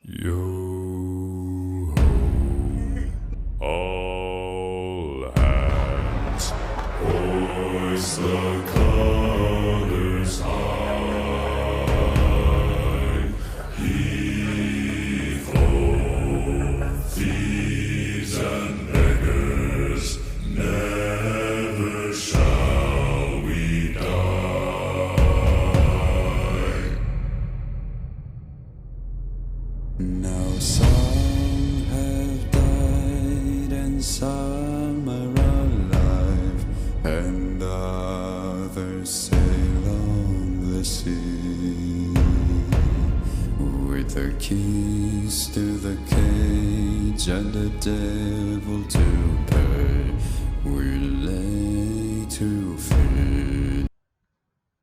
Yo ho, all hands, hoist the colors high. Heave ho, thieves and beggars, never shall we die. Now some have died and some are alive, and others sail on the sea with the keys to the cage and the devil to pay. We lay to feed.